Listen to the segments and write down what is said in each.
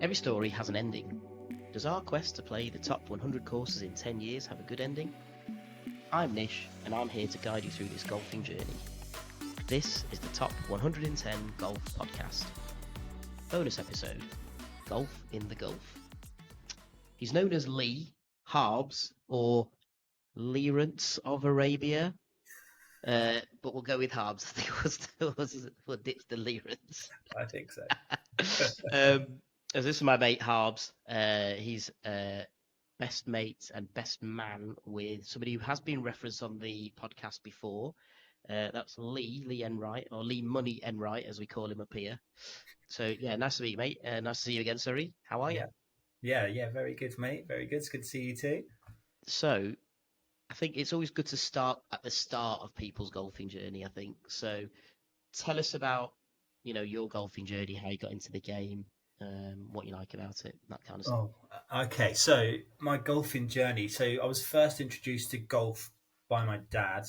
Every story has an ending. Does our quest to play the top 100 courses in 10 years have a good ending? I'm Nish, and I'm here to guide you through this golfing journey. This is the Top 110 Golf Podcast. Bonus episode, Golf in the Gulf. He's known as Lee Harbs or Lawrence of Arabia, but we'll go with Harbs. I think we'll ditch the Lawrence. I think so. As this is my mate Harbs. He's best mate and best man with somebody who has been referenced on the podcast before. That's Lee Enright, or Lee Money Enright, as we call him up here. So yeah, nice to meet you, mate. Nice to see you again, sorry. How are you? Yeah, very good, mate. Very good. It's good to see you too. So I think it's always good to start at the start of people's golfing journey, I think. So tell us about, your golfing journey, how you got into the game, what you like about it, that kind of stuff. Okay. So my golfing journey. So I was first introduced to golf by my dad.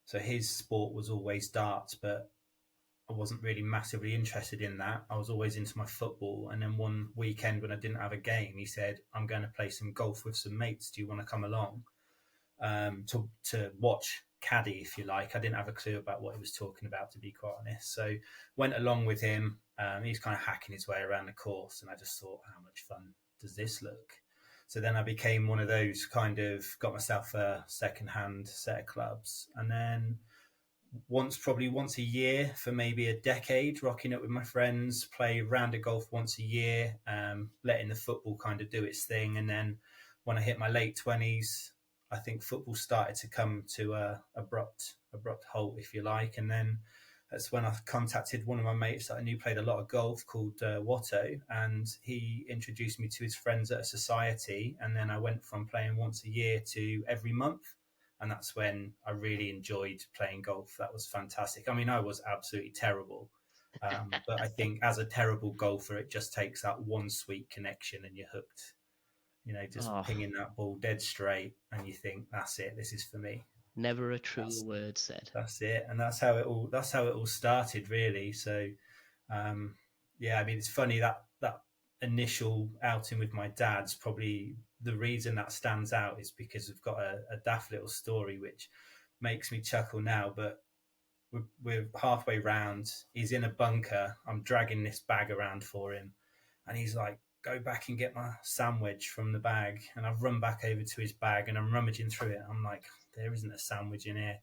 So his sport was always darts, but I wasn't really massively interested in that. I was always into my football. And then one weekend when I didn't have a game, he said, "I'm going to play some golf with some mates. Do you want to come along?" To watch caddy, if you like. I didn't have a clue about what he was talking about, to be quite honest. So went along with him. He's kind of hacking his way around the course, and I just thought, how much fun does this look? So then I became one of those kind of, got myself a second-hand set of clubs, and then probably once a year for maybe a decade, rocking up with my friends, play round of golf once a year, letting the football kind of do its thing. And then when I hit my late 20s, I think football started to come to a abrupt halt, if you like. And then that's when I contacted one of my mates that I knew played a lot of golf, called Watto, and he introduced me to his friends at a society. And then I went from playing once a year to every month. And that's when I really enjoyed playing golf. That was fantastic. I mean, I was absolutely terrible. But I think as a terrible golfer, it just takes that one sweet connection and you're hooked. Just pinging that ball dead straight, and you think, that's it. This is for me. Never a truer word said. That's it, and that's how it all started, really. So, I mean, it's funny that initial outing with my dad's probably the reason that stands out is because we've got a daft little story which makes me chuckle now. But we're halfway round. He's in a bunker. I'm dragging this bag around for him, and he's like, "Go back and get my sandwich from the bag." And I've run back over to his bag and I'm rummaging through it. I'm like, there isn't a sandwich in here.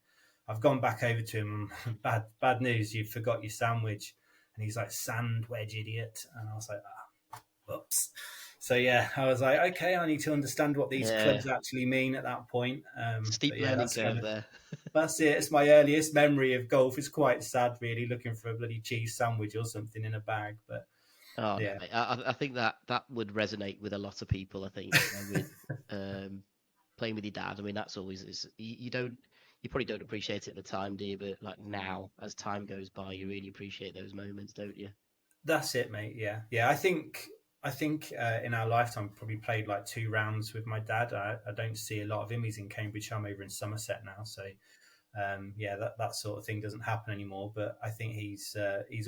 I've gone back over to him. Bad news. You forgot your sandwich. And he's like, "Sandwich, idiot." And I was like, whoops. So yeah, I was like, okay, I need to understand what these clubs actually mean at that point. Steep learning curve there. That's it. It's my earliest memory of golf. It's quite sad, really, looking for a bloody cheese sandwich or something in a bag. But yeah, no, I think that would resonate with a lot of people. I think with playing with your dad. I mean, that's always you probably don't appreciate it at the time, do you? But like now, as time goes by, you really appreciate those moments, don't you? That's it, mate. Yeah. I think in our lifetime, probably played like 2 rounds with my dad. I don't see a lot of him. He's in Cambridge. I'm over in Somerset now, so that sort of thing doesn't happen anymore. But I think he's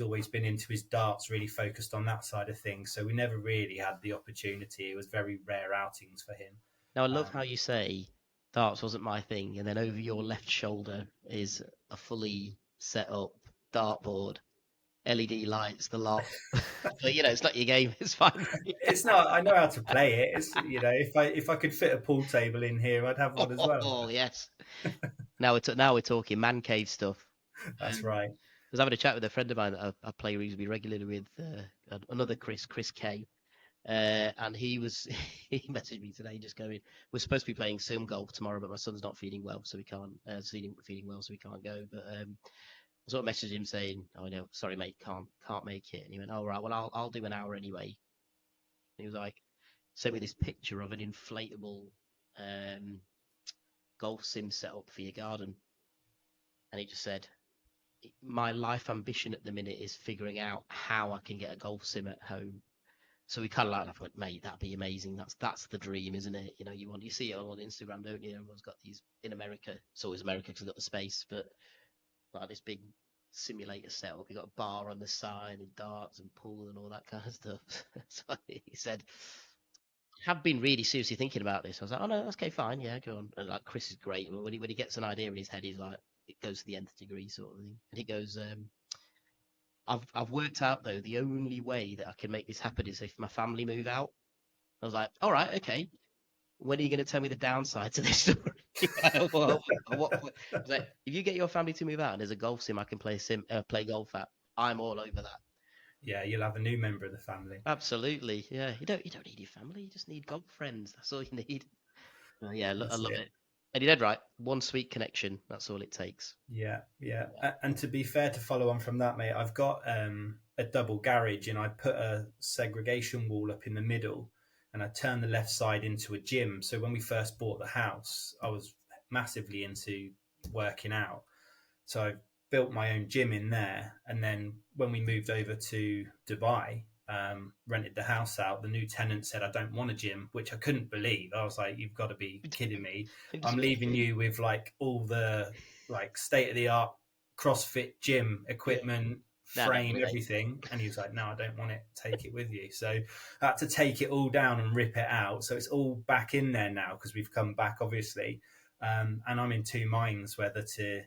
always been into his darts, really focused on that side of things. So we never really had the opportunity. It was very rare outings for him. Now I love how you say darts wasn't my thing, and then over your left shoulder is a fully set up dartboard. LED lights, the lot. But it's not your game. It's fine. It's not. I know how to play it. It's if I could fit a pool table in here, I'd have one as well. Oh yes. Now we're talking man cave stuff. That's right. I was having a chat with a friend of mine that I play reasonably regularly with, another Chris K, and he messaged me today just going, "We're supposed to be playing sim golf tomorrow, but my son's not feeling well, so we can't. Feeding well, so we can't go." But I sort of messaged him saying, "Oh no, sorry mate, can't make it." And he went, "Oh right, well I'll do an hour anyway." And he was like, sent me this picture of an inflatable golf sim set up for your garden, and he just said, "My life ambition at the minute is figuring out how I can get a golf sim at home." So we kind of like, I went, "Mate, that'd be amazing. That's the dream, isn't it? You see it on Instagram, don't you? Everyone's got these in America. It's always America because they've got the space, but like this big simulator setup. You got a bar on the side and darts and pool and all that kind of stuff. So he said, have been really seriously thinking about this. I was like, oh no, that's okay, fine, yeah, go on. And like Chris is great. When he gets an idea in his head, he's like, it goes to the nth degree sort of thing. And he goes, I've worked out though the only way that I can make this happen is if my family move out. I was like, all right, okay. When are you going to tell me the downside to this story? I was like, if you get your family to move out and there's a golf sim I can play golf at, I'm all over that. Yeah, you'll have a new member of the family. Absolutely, yeah. You don't need your family. You just need golf friends. That's all you need. Yeah, I love it. And you're dead right. One sweet connection. That's all it takes. Yeah. And to be fair, to follow on from that, mate, I've got a double garage, and I put a segregation wall up in the middle, and I turned the left side into a gym. So when we first bought the house, I was massively into working out. So I built my own gym in there. And then when we moved over to Dubai, rented the house out, the new tenant said, I don't want a gym, which I couldn't believe. I was like, you've got to be kidding me. I'm leaving you with like all the like state of the art CrossFit gym equipment, frame, everything. And he was like, no, I don't want it. Take it with you. So I had to take it all down and rip it out. So it's all back in there now because we've come back, obviously. And I'm in two minds whether to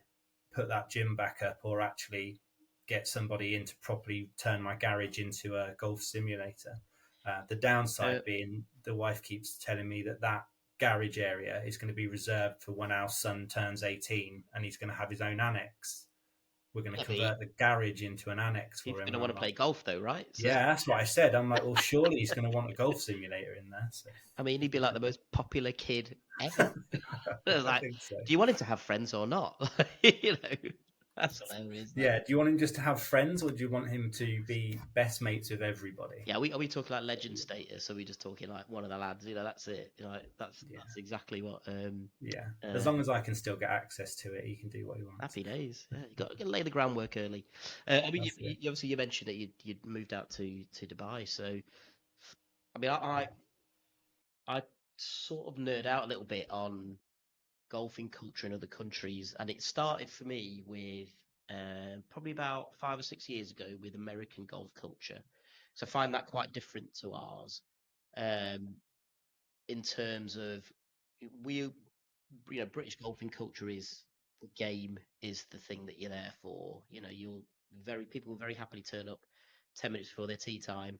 put that gym back up or actually get somebody in to properly turn my garage into a golf simulator. The downside being the wife keeps telling me that garage area is going to be reserved for when our son turns 18 and he's going to have his own annex. We're going to convert the garage into an annex for him. He's going to want to play golf though, right? So... Yeah, that's what I said. I'm like, well, surely he's going to want a golf simulator in there. So... I mean, he'd be like the most popular kid ever. Like, so. Do you want him to have friends or not? You know, that's hilarious. Yeah, do you want him just to have friends, or do you want him to be best mates with everybody? Yeah, are we talking like legend status? Or are we just talking like one of the lads? You know, that's it. You know, that's exactly what. As long as I can still get access to it, he can do what he wants. Happy days. Yeah, you got to lay the groundwork early. I mean, you obviously you mentioned that you'd moved out to Dubai, so I mean, I sort of nerd out a little bit on golfing culture in other countries, and it started for me with probably about 5 or 6 years ago with American golf culture. So I find that quite different to ours, in terms of British golfing culture is the game is the thing that you're there for. You know, people will very happily turn up 10 minutes before their tee time,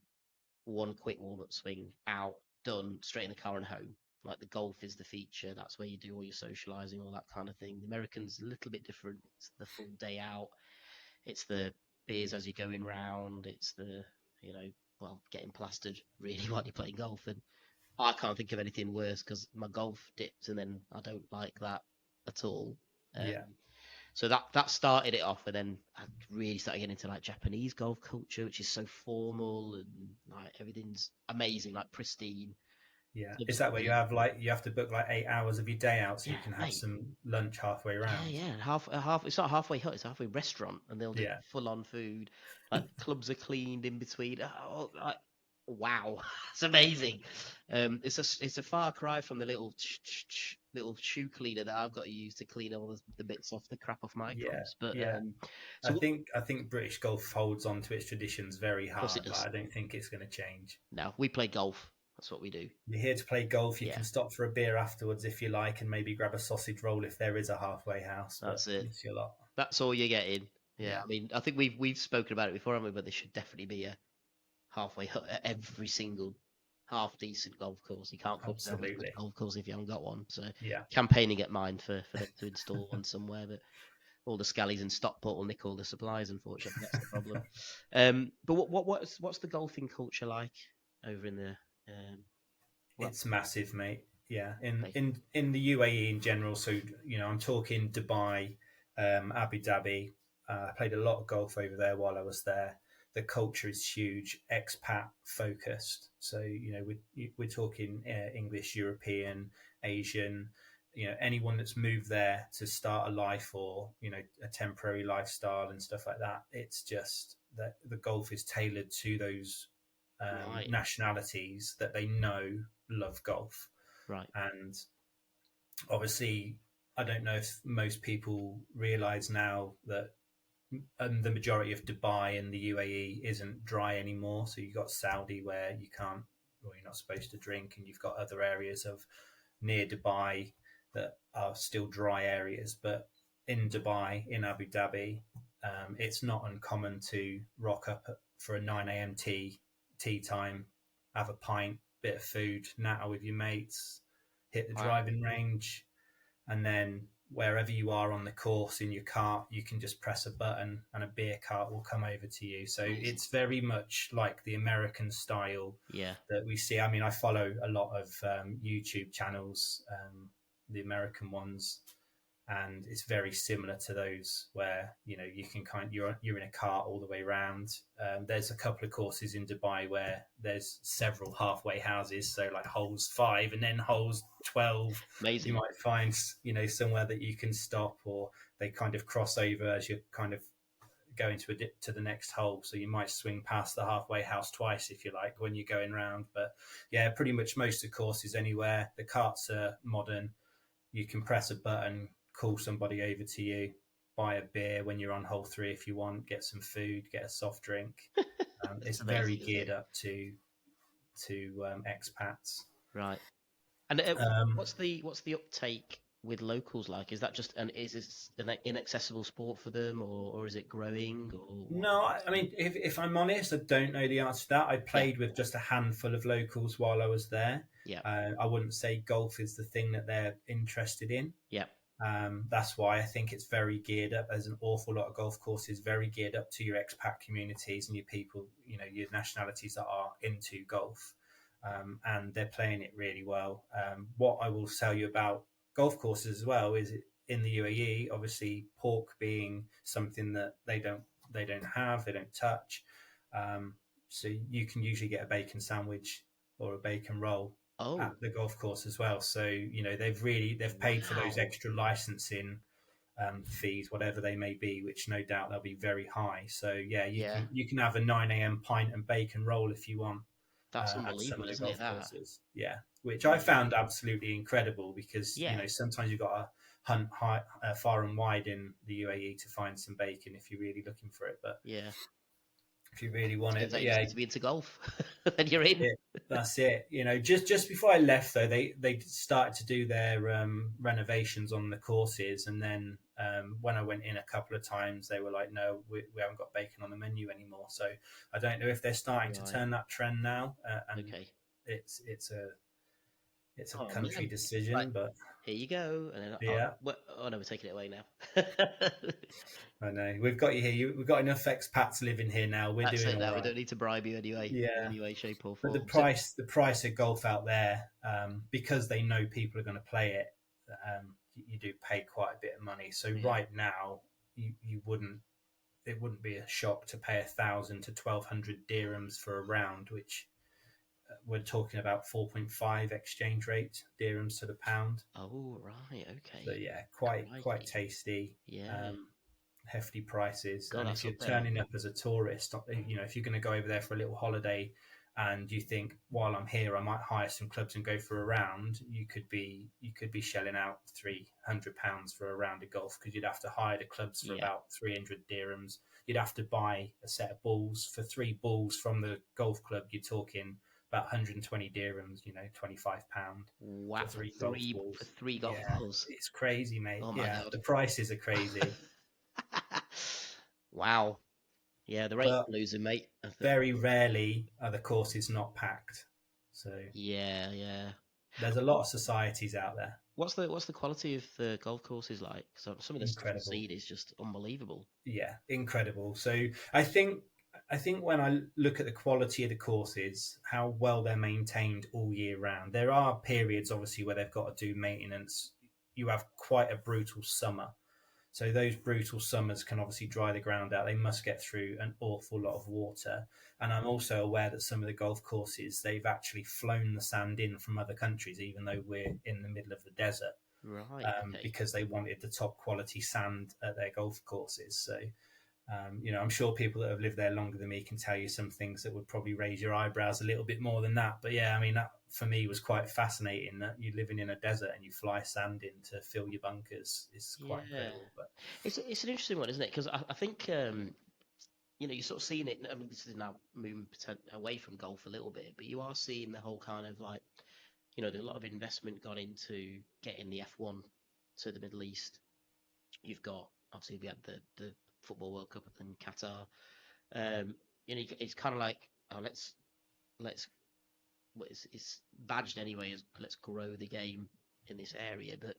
one quick warm up swing, out, done, straight in the car and home. Like the golf is the feature. That's where you do all your socializing, all that kind of thing. The Americans a little bit different. It's the full day out. It's the beers as you're going round. It's the, getting plastered really while you're playing golf. And I can't think of anything worse because my golf dips and then I don't like that at all. So that started it off, and then I really started getting into like Japanese golf culture, which is so formal and like everything's amazing, like pristine. Yeah, is that where you have to book like 8 hours of your day out so you can have some lunch halfway around? Yeah. Half. It's not halfway hut; it's halfway restaurant, and they'll do full on food. Like clubs are cleaned in between. Wow, it's amazing. It's a far cry from the little shoe cleaner that I've got to use to clean all the bits off the crap off my clubs. But I think British golf holds on to its traditions very hard. I don't think it's going to change. No, we play golf. That's what we do. You're here to play golf. You can stop for a beer afterwards if you like, and maybe grab a sausage roll if there is a halfway house. That's it. It's your lot. That's all you're getting. Yeah, I mean, I think we've spoken about it before, haven't we? But there should definitely be a halfway hut at every single half decent golf course. You can't put a golf course if you haven't got one. So campaigning at mine for them to install one somewhere, but all the scallies in Stockport will nick all the supplies. Unfortunately, that's the problem. But what's the golfing culture like over in the? It's massive, mate. Yeah, in the UAE in general. So I'm talking Dubai, Abu Dhabi. I played a lot of golf over there while I was there. The culture is huge, expat focused. So we're talking English, European, Asian. Anyone that's moved there to start a life or a temporary lifestyle and stuff like that. It's just that the golf is tailored to those nationalities that they know love golf. Right. And obviously, I don't know if most people realize now that and the majority of Dubai and the UAE isn't dry anymore. So you've got Saudi where you can't, or you're not supposed to drink, and you've got other areas of near Dubai that are still dry areas. But in Dubai, in Abu Dhabi, it's not uncommon to rock up for a 9 a.m. tea time, have a pint, bit of food, natter with your mates, hit the driving range, and then wherever you are on the course in your cart, you can just press a button and a beer cart will come over to you. So it's very much like the American style that we see. I mean, I follow a lot of YouTube channels, the American ones, and it's very similar to those where you can you're in a cart all the way around. There's a couple of courses in Dubai where there's several halfway houses, so like holes 5 and then holes 12. Amazing. You might find somewhere that you can stop, or they kind of cross over as you're kind of going to the next hole. So you might swing past the halfway house twice if you like when you're going round. But yeah, pretty much most of the courses anywhere. The carts are modern. You can press a button, call somebody over to you, buy a beer when you're on hole 3 if you want, get some food, get a soft drink. It's amazing, very geared up to expats, right? And what's the uptake with locals like? Is that just an inaccessible sport for them, or is it growing? Or no, I mean, if I'm honest, I don't know the answer to that. I played with just a handful of locals while I was there. I wouldn't say golf is the thing that they're interested in. That's why I think it's very geared up. There's an awful lot of golf courses very geared up to your expat communities and your people, your nationalities that are into golf, and they're playing it really well. What I will tell you about golf courses as well is in the UAE, obviously pork being something that they don't have, they don't touch. So you can usually get a bacon sandwich or a bacon roll at the golf course as well. So they've paid for those extra licensing fees, whatever they may be, which no doubt they'll be very high. So you can have a 9 a.m. pint and bacon roll if you want. That's unbelievable, isn't it? Courses. Yeah, which I found absolutely incredible because sometimes you've got to hunt far and wide in the UAE to find some bacon if you're really looking for it. But if you really want it, you need to be into golf, then you're in. That's it. Just before I left though, they started to do their renovations on the courses, and then when I went in a couple of times, they were like, "No, we haven't got bacon on the menu anymore." So I don't know if they're starting to turn that trend now. It's a country decision, but here you go. And then no, we're taking it away now. I know we've got you here. We've got enough expats living here now. We're doing it now. We don't need to bribe you anyway. In any way, shape, or form. But the price of golf out there, because they know people are going to play it, you do pay quite a bit of money. So right now, it wouldn't be a shock to pay 1,000 to 1,200 dirhams for a round, which we're talking about 4.5 exchange rate dirhams to the pound. Oh right, okay. So quite tasty. Hefty prices. God, and if you're turning up as a tourist, if you're going to go over there for a little holiday, and you think, while I'm here, I might hire some clubs and go for a round, you could be shelling out £300 for a round of golf, because you'd have to hire the clubs for about 300 dirhams. You'd have to buy a set of balls. For 3 balls from the golf club, you're talking about 120 dirhams, £25. Wow, for 3 golf balls. It's crazy, mate. Oh my God. The prices are crazy. Wow. Yeah, the rate losing, mate. Very rarely are the courses not packed. So there's a lot of societies out there. What's the quality of the golf courses like? So some of the stuff I've seen is just unbelievable. Yeah, incredible. So I think when I look at the quality of the courses, how well they're maintained all year round. There are periods, obviously, where they've got to do maintenance. You have quite a brutal summer. So those brutal summers can obviously dry the ground out. They must get through an awful lot of water. And I'm also aware that some of the golf courses, they've actually flown the sand in from other countries, even though we're in the middle of the desert. Right. Because they wanted the top quality sand at their golf courses. So I'm sure people that have lived there longer than me can tell you some things that would probably raise your eyebrows a little bit more than that. But yeah, I mean, that for me was quite fascinating, that you're living in a desert and you fly sand in to fill your bunkers is quite Yeah, incredible. But it's an interesting one, isn't it? Because I think you're sort of seeing it. I mean, this is now moving away from golf a little bit, but you are seeing the whole kind of like, there's a lot of investment gone into getting the F1 to the Middle East. You've got obviously we had the Football World Cup in Qatar. It's kind of like, oh, let's well, it's badged anyway as let's grow the game in this area. But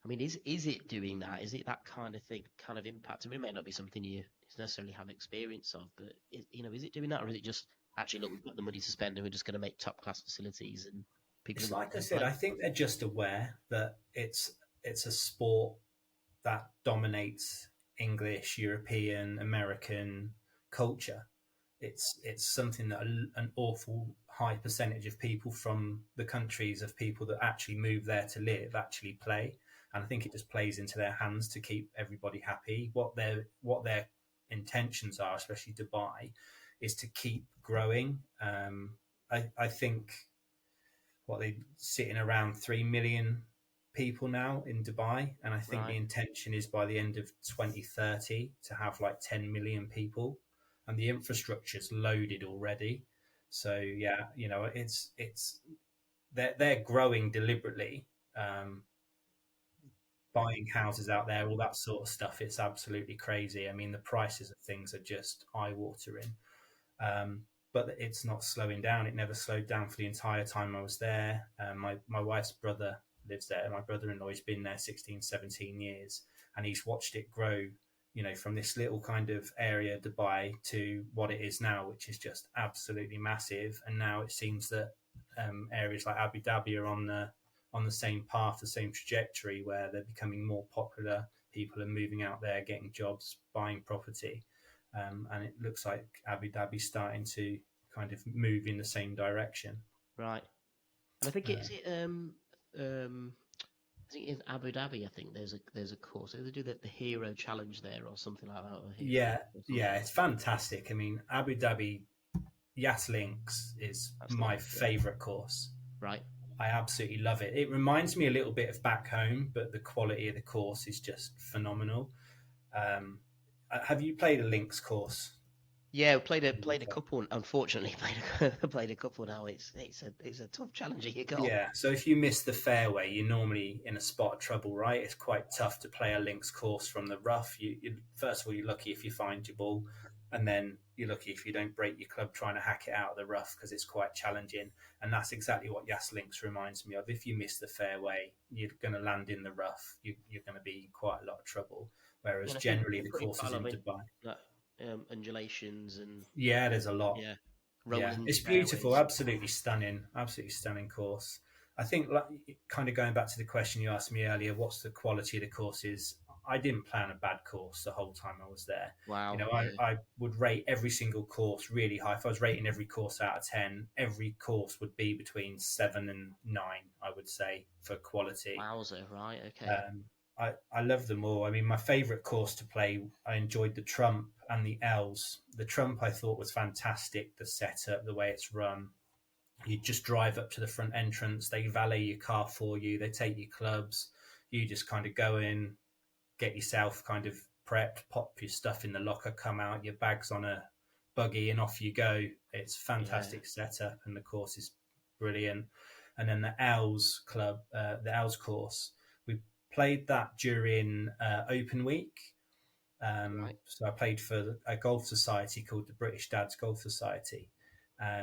I mean, is it doing that? Is it that kind of thing, kind of impact? I mean, it may not be something you necessarily have experience of, but is it doing that, or is it just actually look, we've got the money to spend and we're just going to make top class facilities and people it's are going like to I come said, play? I think they're just aware that it's a sport that dominates English, European, American culture. It's something that an awful high percentage of people from the countries of people that actually move there to live actually play, and I think it just plays into their hands to keep everybody happy. What their intentions are, especially Dubai, is to keep growing. I think what they sitting around 3 million people now in Dubai, and I think the Right. intention is by the end of 2030 to have like 10 million people, and the infrastructure's loaded already. So yeah, it's they're growing deliberately, um, buying houses out there, all that sort of stuff. It's absolutely crazy. I mean, the prices of things are just eye watering. But it's not slowing down. It never slowed down for the entire time I was there. My wife's brother lives there. My brother-in-law has been there 16, 17 years, and he's watched it grow, from this little kind of area, Dubai, to what it is now, which is just absolutely massive. And now it seems that areas like Abu Dhabi are on the same path, the same trajectory, where they're becoming more popular. People are moving out there, getting jobs, buying property, and it looks like Abu Dhabi's starting to kind of move in the same direction. Right. And I think Uh, I think in Abu Dhabi, I think there's a course. They do the Hero Challenge there or something like that, or Hero yeah, or yeah, something. it's fantastic. I mean, Abu Dhabi Yas Links is That's the my one. Yeah. favourite course. Right. I absolutely love it. It reminds me a little bit of back home, but the quality of the course is just phenomenal. Um, have you played a links course? Yeah, played a couple. Unfortunately, played a couple now. It's a tough challenge you got. Yeah, so if you miss the fairway, you're normally in a spot of trouble, right? It's quite tough to play a links course from the rough. First of all, you're lucky if you find your ball, and then you're lucky if you don't break your club trying to hack it out of the rough because it's quite challenging. And that's exactly what Yas Links reminds me of. If you miss the fairway, you're going to land in the rough. You're going to be in quite a lot of trouble. Whereas And I think generally they're the pretty courses I in mean, Dubai, like, undulations and yeah, there's a lot. yeah, Yeah, rolling it's beautiful, fairways. absolutely stunning course. I think, like, kind of going back to the question you asked me earlier, what's the quality of the courses? I didn't plan a bad course the whole time I was there. You Wow. know, I, Yeah. I would rate every single course really high. If I was rating every course out of 10, every course would be between 7 and 9, I would say, for quality. Wowzer. Right. Okay. I love them all. I mean, my favourite course to play, I enjoyed the Trump and the Els. The Trump I thought was fantastic, the setup, the way it's run. You just drive up to the front entrance, they valet your car for you, they take your clubs, you just kind of go in, get yourself kind of prepped, pop your stuff in the locker, come out, your bag's on a buggy, and off you go. It's Yeah. fantastic setup, and the course is brilliant. And then the the Els course, we played that during Open Week. Right. So I played for a golf society called the British Dads Golf Society.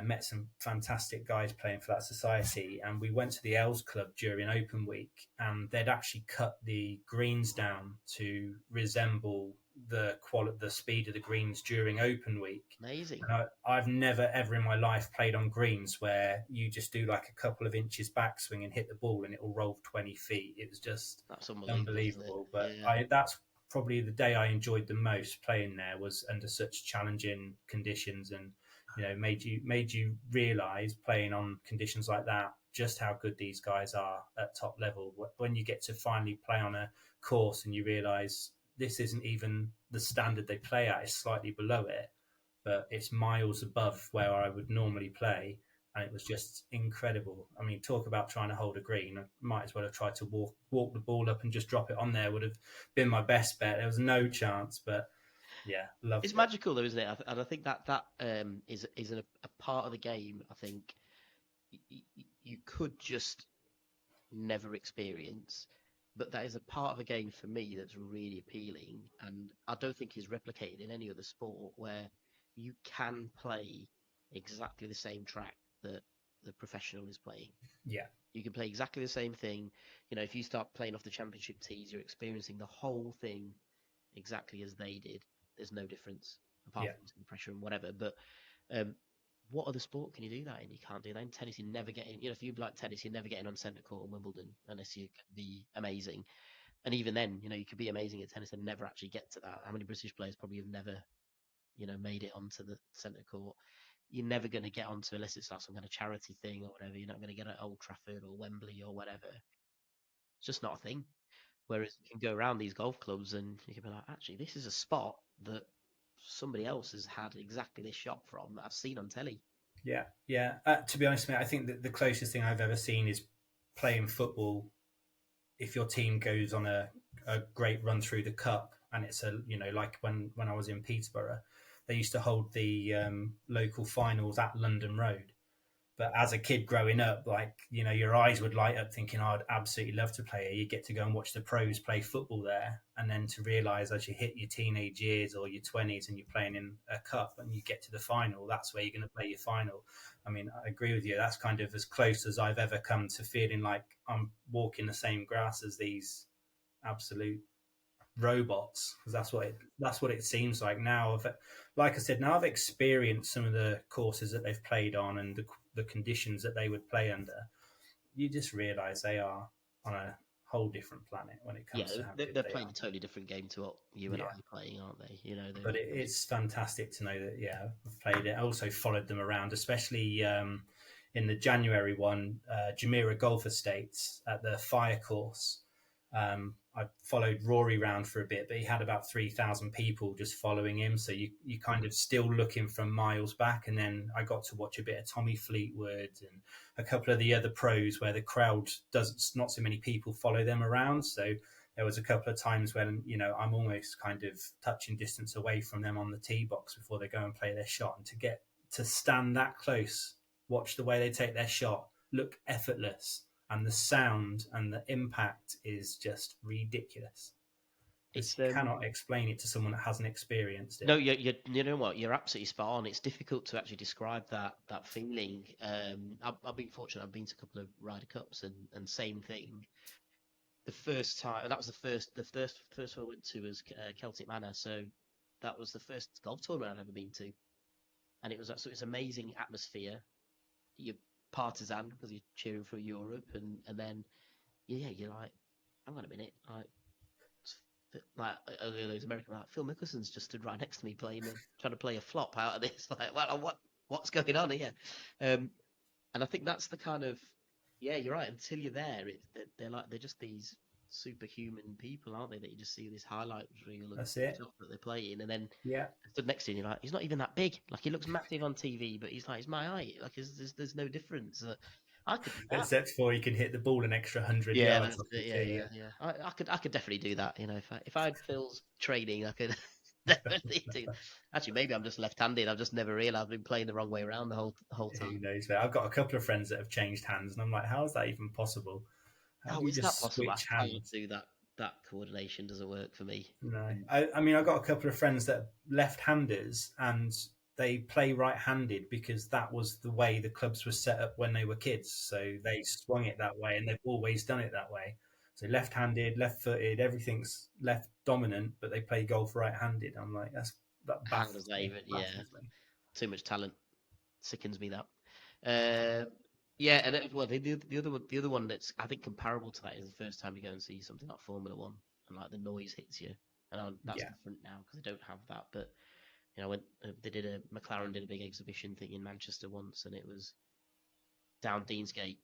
Met some fantastic guys playing for that society, and we went to the Els Club during Open Week, and they'd actually cut the greens down to resemble the speed of the greens during Open Week. Amazing. And I've never ever in my life played on greens where you just do like a couple of inches backswing and hit the ball and it will roll 20 feet. It was just That's unbelievable, isn't it? unbelievable. But Yeah. that's probably the day I enjoyed the most playing there, was under such challenging conditions, and made you realize, playing on conditions like that, just how good these guys are at top level. When you get to finally play on a course and you realize this isn't even the standard they play at; it's slightly below it, but it's miles above where I would normally play. And it was just incredible. I mean, talk about trying to hold a green. I might as well have tried to walk the ball up and just drop it on there. Would have been my best bet. There was no chance, but yeah, loved It's it. magical though, isn't it? And I think that is a part of the game. I think you could just never experience, but that is a part of the game for me that's really appealing, and I don't think is replicated in any other sport where you can play exactly the same track that the professional is playing. Yeah, You can play exactly the same thing. You know, if you start playing off the championship tees, you're experiencing the whole thing exactly as they did. There's no difference apart yeah, from some pressure and whatever. But um, what other sport can you do that in? You can't do that in tennis. You're never getting, if you like tennis, you're never getting on centre court in Wimbledon unless you can be amazing. And even then, you could be amazing at tennis and never actually get to that. How many British players probably have never, made it onto the centre court? You're never going to get onto unless it's like some kind of charity thing or whatever. You're not going to get at Old Trafford or Wembley or whatever. It's just not a thing. Whereas you can go around these golf clubs and you can be like, actually, this is a spot that somebody else has had exactly this shot from that I've seen on telly. yeah, yeah. To be honest, mate, I think that the closest thing I've ever seen is playing football. If your team goes on a great run through the cup, and it's like when I was in Peterborough, they used to hold the local finals at London Road. But as a kid growing up, your eyes would light up thinking, oh, I'd absolutely love to play here. You get to go and watch the pros play football there. And then to realise as you hit your teenage years or your 20s and you're playing in a cup and you get to the final, that's where you're going to play your final. I mean, I agree with you. That's kind of as close as I've ever come to feeling like I'm walking the same grass as these absolute robots, because that's what it seems like now. Like I said, now I've experienced some of the courses that they've played on and the conditions that they would play under. You just realise they are on a whole different planet when it Yeah, comes to how good they're they playing are. a totally different game to what you and I Yeah, are playing, aren't they? but it's fantastic to know that. Yeah, I've played it. I also followed them around, especially in the January one, Jumeirah Golf Estates at the Fire Course. I followed Rory round for a bit, but he had about 3,000 people just following him. So you kind of still looking from miles back. And then I got to watch a bit of Tommy Fleetwood and a couple of the other pros where the crowd doesn't, not so many people follow them around. So there was a couple of times when, I'm almost kind of touching distance away from them on the tee box before they go and play their shot. And to get to stand that close, watch the way they take their shot, look effortless, and the sound and the impact is just ridiculous. It's You cannot explain it to someone that hasn't experienced it. no, you know what? You're absolutely spot on. It's difficult to actually describe that feeling. I've been fortunate. I've been to a couple of Ryder Cups and same thing. The first time, and that was the first one I went to was Celtic Manor. So that was the first golf tournament I've ever been to, and it was it's amazing atmosphere. You're partisan because you're cheering for Europe, and then you're like, hang on a minute, those American like Phil Mickelson's just stood right next to me trying to play a flop out of this. Like, what's going on here? And I think that's the kind of you're right. Until you're there, they're just these superhuman people, aren't they? That you just see this highlight reel of That's it. stuff that they're playing, and then Yeah. stood next to you, and you're like, he's not even that big. Like he looks massive on TV, but he's my height. Like there's no difference. I could do that. Except for you can hit the ball an extra 100 Yeah, yards that's off the it. tee. Yeah. I could definitely do that. If I had Phil's training, I could definitely do. Actually, maybe I'm just left-handed. I've just never realised I've been playing the wrong way around the whole Who time. knows? I've got a couple of friends that have changed hands, and I'm like, how is that even possible? How do How you is that just possible? I switch can't hands? do that. That coordination doesn't work for me. No, I mean, I've got a couple of friends that are left-handers, and they play right-handed because that was the way the clubs were set up when they were kids. So they swung it that way, and they've always done it that way. So left-handed, left-footed, everything's left dominant, but they play golf right-handed. I'm like, that How does baffles that me. even? Yeah, Baffles me. too much talent sickens me. That. Yeah, and the other one that's I think comparable to that is the first time you go and see something like Formula One, and like the noise hits you, and that's Yeah, different now because they don't have that. But when McLaren did a big exhibition thing in Manchester once, and it was down Deansgate,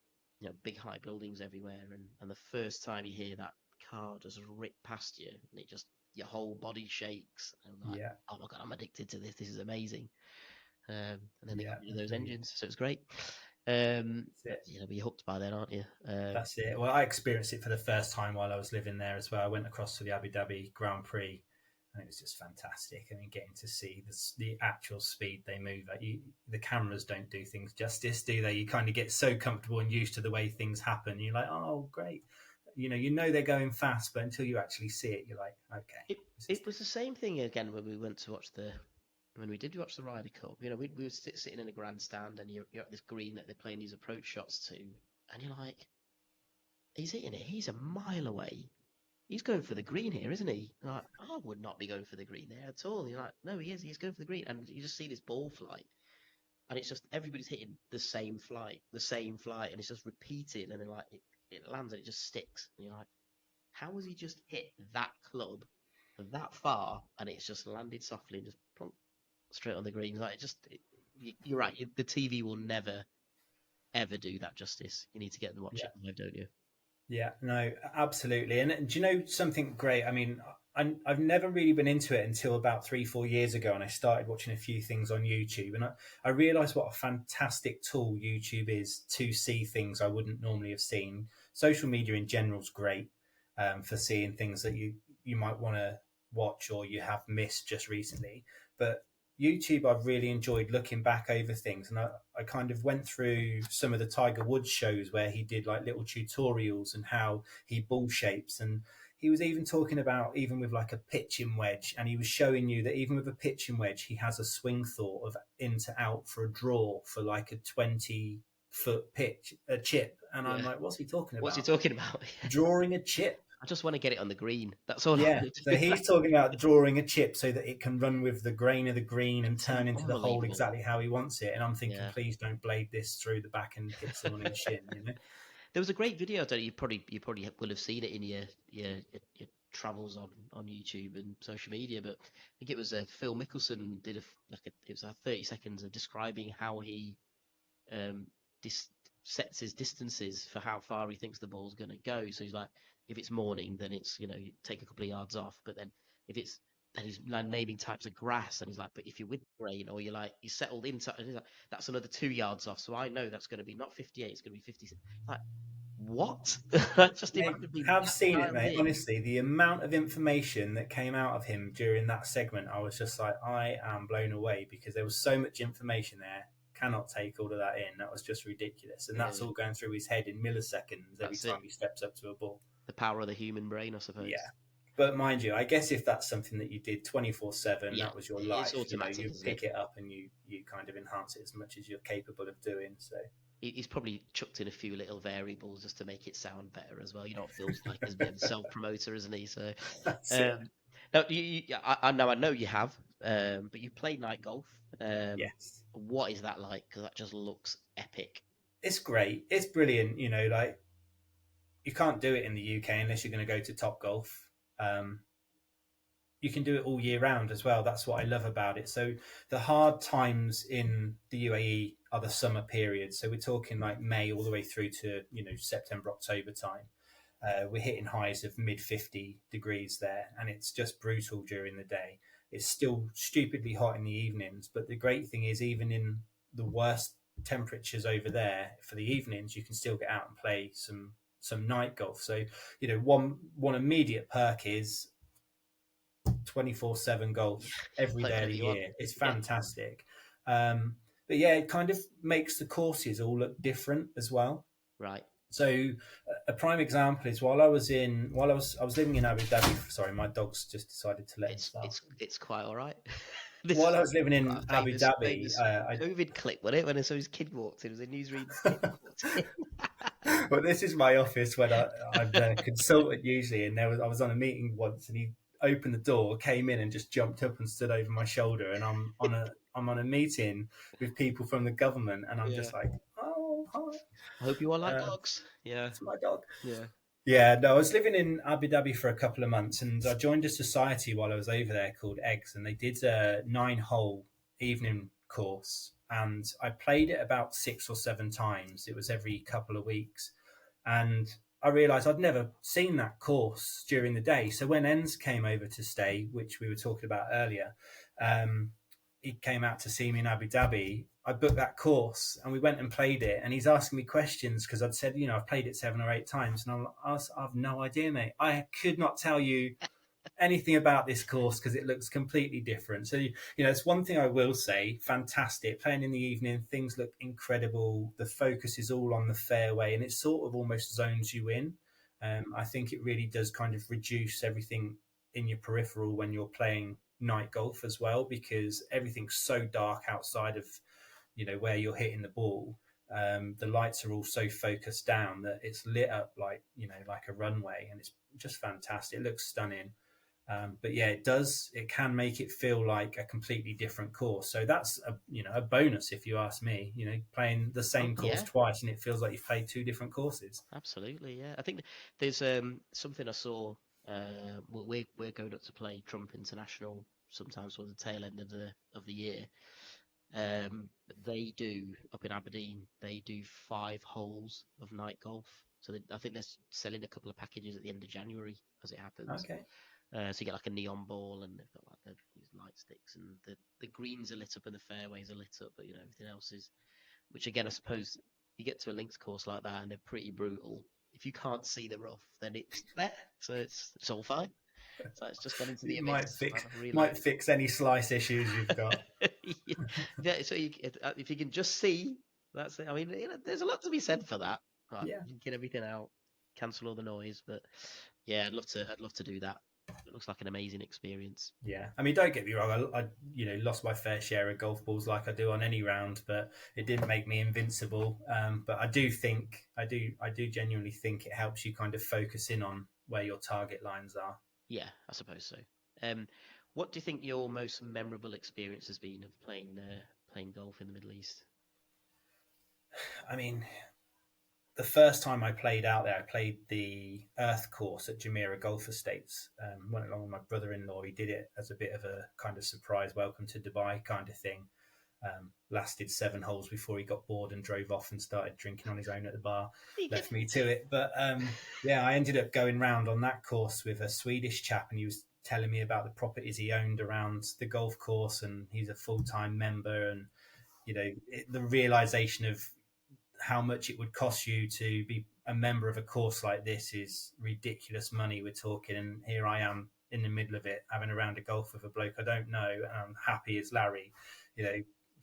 big high buildings everywhere, and the first time you hear that car just rip past you, and it just your whole body shakes. And I'm like, Yeah, oh my god, I'm addicted to this. This is amazing. And then they yeah, got rid of those agreed. engines, so it was great. That's it. You know, you're hooked by then, aren't you? That's it. Well, I experienced it for the first time while I was living there as well. I went across to the Abu Dhabi Grand Prix, and it was just fantastic. I mean, getting to see the actual speed they move at. The cameras don't do things justice, do they? You kind of get so comfortable and used to the way things happen. You're like, oh, great. You know they're going fast, but until you actually see it, you're like, okay. It it was the same thing again when we went to watch when we did watch the Ryder Cup. You know, we were sitting in a grandstand, and you're at this green that they're playing these approach shots to, and you're like, he's hitting it. He's a mile away. He's going for the green here, isn't he? And like, I would not be going for the green there at all. And you're like, no, he is. He's going for the green, and you just see this ball flight, and it's just everybody's hitting the same flight, and it's just repeating, and then like it lands and it just sticks, and you're like, how has he just hit that club that far, and it's just landed softly and just plonk straight on the green? Like you're right. The TV will never ever do that justice. You need to get and watch Yeah. it live, don't you? Yeah, no, absolutely. And do you know something great? I mean, I've never really been into it until about 3-4 years ago, and I started watching a few things on YouTube, and I realized what a fantastic tool YouTube is to see things I wouldn't normally have seen. Social media in general is great for seeing things that you might want to watch or you have missed just recently. But YouTube, I've really enjoyed looking back over things, and I kind of went through some of the Tiger Woods shows where he did like little tutorials and how he ball shapes, and he was even talking about even with like a pitching wedge, and he was showing you that even with a pitching wedge, he has a swing thought of in to out for a draw for like a 20-foot pitch, a chip, and I'm Yeah. like, what's he talking about? What's he talking about? Drawing a chip. I just want to get it on the green. That's all I Yeah, want to so do. he's talking about drawing a chip so that it can run with the grain of the green and It's turn into the hole unbelievable. exactly how he wants it. And I'm thinking, Yeah. please don't blade this through the back and hit someone in the shin. You know? There was a great video that you probably will have seen it in your travels on YouTube and social media, but I think it was Phil Mickelson did it was 30 seconds of describing how he um sets his distances for how far he thinks the ball's going to go. So he's like, if it's morning, then it's you take a couple of yards off, but then if it's then he's like naming types of grass, and he's like, but if you're with grain or you're settled into, and he's like, that's another 2 yards off. So I know that's going to be not 58, it's going to be 50. Like, what? Just Mate, imagine being have that seen it, dialed mate. in. Honestly, the amount of information that came out of him during that segment, I was just like, I am blown away because there was so much information there. Cannot take all of that in. That was just ridiculous. And that's Yeah. all going through his head in milliseconds every That's time it. he steps up to a ball. The power of the human brain, I suppose. Yeah. But mind you, I guess if that's something that you did 24/7, Yeah, that was your it's life. automatic, You isn't pick it? it up and you kind of enhance it as much as you're capable of doing. So He's probably chucked in a few little variables just to make it sound better as well. Phil's like his bit of a self-promoter, isn't he? So, that's it. now I know you have, but you play night golf. Yes. What is that like? Because that just looks epic. It's great. It's brilliant. Like you can't do it in the UK unless you're going to go to Top Golf. You can do it all year round as well. That's what I love about it. So the hard times in the UAE are the summer period. So we're talking like May all the way through to September, October time. We're hitting highs of mid 50 degrees there, and it's just brutal during the day. It's still stupidly hot in the evenings, but the great thing is, even in the worst temperatures over there, for the evenings, you can still get out and play some night golf. So, one immediate perk is 24/7 golf every day of the year. It's fantastic. But yeah, it kind of makes the courses all look different as well. Right. So a prime example is while I was living in Abu Dhabi. Sorry, my dog's just decided to let himself. It's quite all right. While I was living in Abu Dhabi, famous COVID clip, wasn't it? When his kid walked in, it was a newsreader. Well, this is my office when I'm a consultant usually, and I was on a meeting once, and he opened the door, came in, and just jumped up and stood over my shoulder, and I'm on a meeting with people from the government, and I'm just like, oh, hi. I hope you all like dogs. Yeah, it's my dog. Yeah. Yeah, no, I was living in Abu Dhabi for a couple of months, and I joined a society while I was over there called Eggs, and they did a 9-hole evening course, and I played it about 6 or 7 times. It was every couple of weeks, and I realised I'd never seen that course during the day. So when Enns came over to stay, which we were talking about earlier, he came out to see me in Abu Dhabi. I booked that course and we went and played it. And he's asking me questions because I'd said, I've played it 7 or 8 times. And I've no idea, mate. I could not tell you anything about this course because it looks completely different. So, it's one thing I will say, fantastic. Playing in the evening, things look incredible. The focus is all on the fairway and it sort of almost zones you in. I think it really does kind of reduce everything in your peripheral when you're playing night golf as well, because everything's so dark outside of where you're hitting the ball. The lights are all so focused down that it's lit up like a runway, and it's just fantastic. It looks stunning. But yeah, it can make it feel like a completely different course. So that's a bonus if you ask me. Playing the same course twice and it feels like you've played 2 different courses. Absolutely, yeah. I think there's something I saw. We're going up to play Trump International sometimes towards the tail end of the year. They do up in Aberdeen. They do 5 holes of night golf. So I think they're selling a couple of packages at the end of January, as it happens. Okay. So you get like a neon ball, and they've got like these light sticks, and the greens are lit up and the fairways are lit up, but everything else is. Which again, I suppose you get to a links course like that, and they're pretty brutal. If you can't see the rough, then it's there, so it's all fine. So it's just gone into the abyss. Might fix any slice issues you've got. Yeah. So if you can just see, that's it. I mean, there's a lot to be said for that. Right? Yeah. Get everything out, cancel all the noise, but yeah, I'd love to do that. It looks like an amazing experience. Yeah, I mean, don't get me wrong. I lost my fair share of golf balls like I do on any round, but it didn't make me invincible. But I do genuinely think it helps you kind of focus in on where your target lines are. Yeah, I suppose so. What do you think your most memorable experience has been of playing golf in the Middle East? I mean, the first time I played out there, I played the Earth course at Jumeirah Golf Estates. Went along with my brother-in-law. He did it as a bit of a kind of surprise welcome to Dubai kind of thing. Lasted 7 holes before he got bored and drove off and started drinking on his own at the bar. Left me to it. But I ended up going round on that course with a Swedish chap, and he was telling me about the properties he owned around the golf course, and he's a full-time member. And, the realisation of how much it would cost you to be a member of a course like this is ridiculous money we're talking, and here I am in the middle of it having a round of golf with a bloke I don't know, and I'm happy as Larry.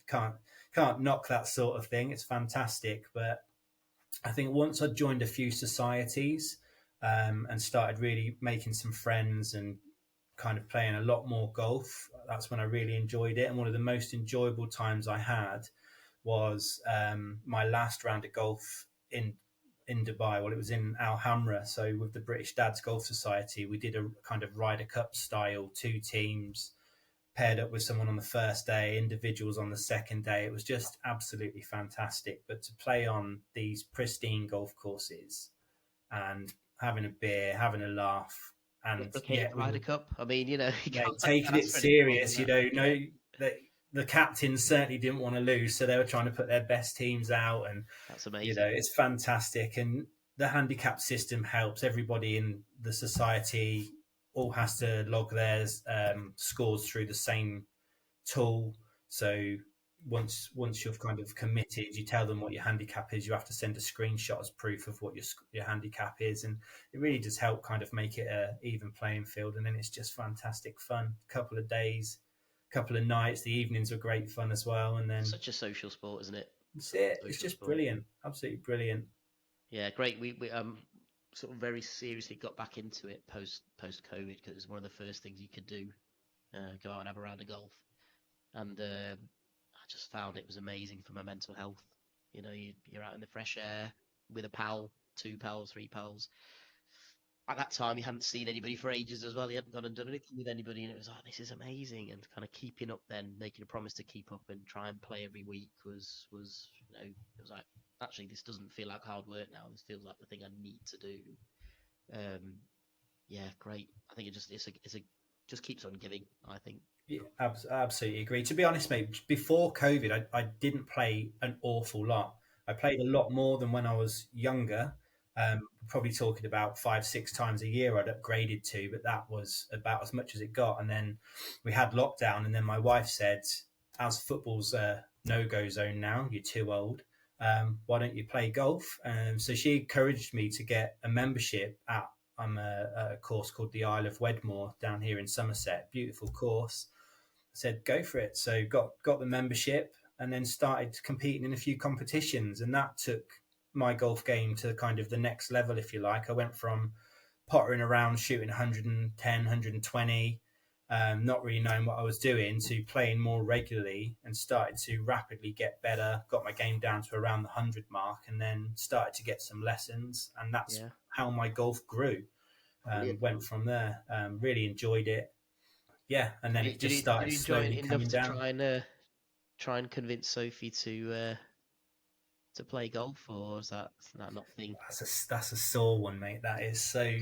Can't knock that sort of thing. It's fantastic. But I think once I joined a few societies and started really making some friends and kind of playing a lot more golf, that's when I really enjoyed it. And one of the most enjoyable times I had was my last round of golf in Dubai. Well, it was in Al Hamra. So with the British Dads Golf Society, we did a kind of Ryder Cup style, 2 teams paired up with someone on the first day, individuals on the second day. It was just absolutely fantastic. But to play on these pristine golf courses and having a beer, having a laugh, and Ryder Cup. I mean, taking it serious. The captains certainly didn't want to lose, so they were trying to put their best teams out, and that's amazing. It's fantastic. And the handicap system helps. Everybody in the society all has to log their scores through the same tool. So once you've kind of committed, you tell them what your handicap is. You have to send a screenshot as proof of what your handicap is, and it really does help kind of make it an even playing field. And then it's just fantastic fun. A couple of days, couple of nights. The evenings were great fun as well. And then such a social sport, isn't it? That's it. It's just brilliant. Absolutely brilliant. Yeah, great. We sort of very seriously got back into it post COVID, because it was one of the first things you could do, go out and have a round of golf, and I just found it was amazing for my mental health. You're out in the fresh air with a pal, 2 pals, 3 pals. At that time, you hadn't seen anybody for ages as well. You hadn't gone and done anything with anybody, and it was like, this is amazing. And kind of keeping up, then making a promise to keep up and try and play every week was it was like, actually, this doesn't feel like hard work now. This feels like the thing I need to do. Yeah, great. I think it just keeps on giving, I think. Yeah, absolutely agree. To be honest, mate, before COVID, I didn't play an awful lot. I played a lot more than when I was younger. Probably talking about 5-6 times a year I'd upgraded to, but that was about as much as it got. And then we had lockdown, and then my wife said, as football's a no-go zone now, you're too old. Why don't you play golf? So she encouraged me to get a membership at a course called the Isle of Wedmore down here in Somerset. Beautiful course. I said, go for it. So got the membership, and then started competing in a few competitions, and that took my golf game to kind of the next level, if you like. I went from pottering around shooting 110, 120, not really knowing what I was doing, to playing more regularly, and started to rapidly get better. Got my game down to around the 100 mark, and then started to get some lessons, and that's how my golf grew. Went from there. Really enjoyed it. Yeah, and then it just started slowly coming down. Try and convince Sophie to play golf, or is that not thing? That's a sore one, mate. That is. So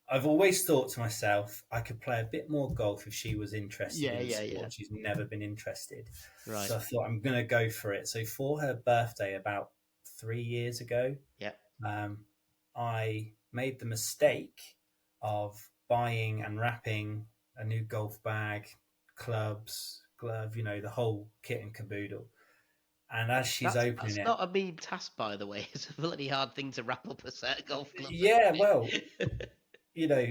I've always thought to myself, I could play a bit more golf if she was interested in the sport. Yeah. She's never been interested. Right. So I thought, I'm going to go for it. So for her birthday about 3 years ago, I made the mistake of buying and wrapping a new golf bag, clubs, glove, the whole kit and caboodle. And as she's opening that's not a mean task, by the way. It's a bloody hard thing to wrap up a set of golf clubs. Yeah, well,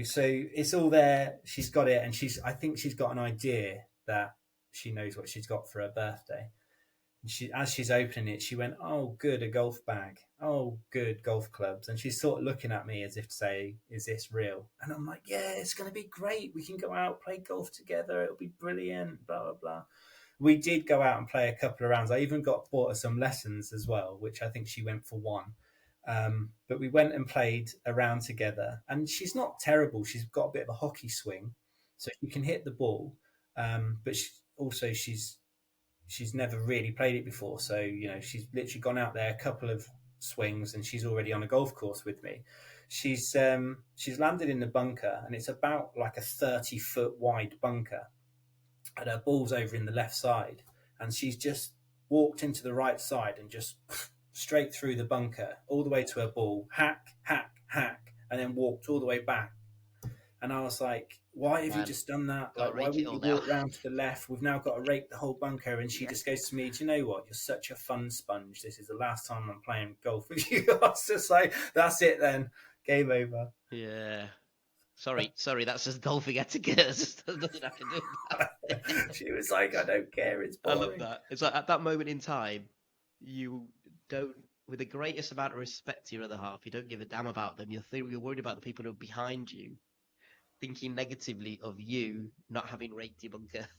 so it's all there. She's got it, and I think she's got an idea that she knows what she's got for her birthday. And as she's opening it, she went, "Oh, good, a golf bag. Oh, good, golf clubs." And she's sort of looking at me as if to say, "Is this real?" And I'm like, "Yeah, it's going to be great. We can go out, play golf together. It'll be brilliant, blah, blah, blah." We did go out and play a couple of rounds. I even bought her some lessons as well, which I think she went for one. But we went and played a round together, and she's not terrible. She's got a bit of a hockey swing, so she can hit the ball. But she's never really played it before. So, she's literally gone out there a couple of swings, and she's already on a golf course with me. She's landed in the bunker, and it's about like a 30-foot wide bunker. And her ball's over in the left side, and she's just walked into the right side and just straight through the bunker all the way to her ball, hack, and then walked all the way back. And I was like, why have you just done that? Like, why would you walk round to the left? We've now got to rake the whole bunker. And she just goes to me, "Do you know what? You're such a fun sponge. This is the last time I'm playing golf with you." I was just like, that's it then. Game over. Yeah. Sorry, that's just golfing etiquette. There's nothing I can do with that. She was like, "I don't care, it's boring." I love that. It's like at that moment in time, you don't, with the greatest amount of respect to your other half, you don't give a damn about them. You're worried about the people who are behind you, thinking negatively of you not having raked your bunker.